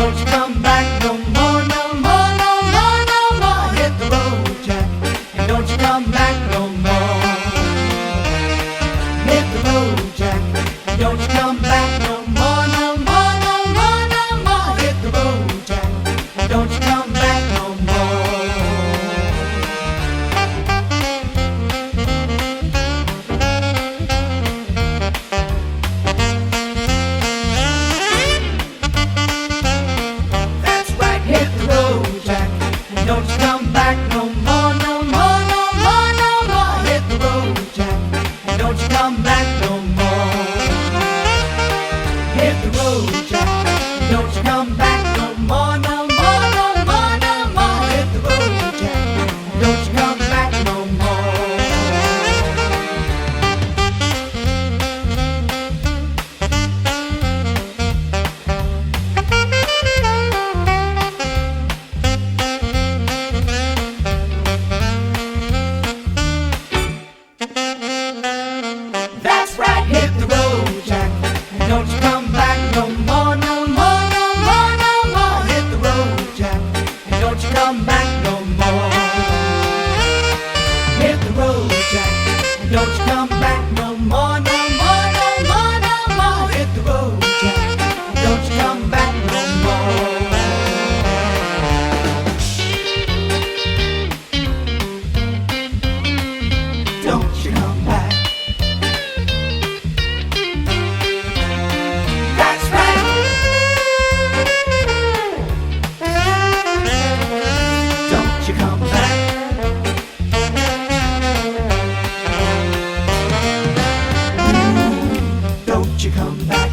don't you come back no more, no more, no more, no more. Hit the road, Jack, and don't you come back no more. Hit the road, Jack, and don't you come back no more, no more, no more, no more. Hit the road, Jack, and don't you come back no more. Don't you come back no more, no more, no more, no more. Hit the road, Jack, and don't you come back no more. Hit the road, Jack, and don't you come back no more, no more, no more, no more. Hit the road, Jack, and don't you come back no more. Hit the road, Jack, and don't you come back no more, no more, no more, no more. Hit the road, Jack, and don't you come back no more. Hit the road, Jack, and don't you come back no more, no more, no more, no more. Hit the road, Jack, and don't you come back no more. Don't you come back. Don't you come back. Don't you come back.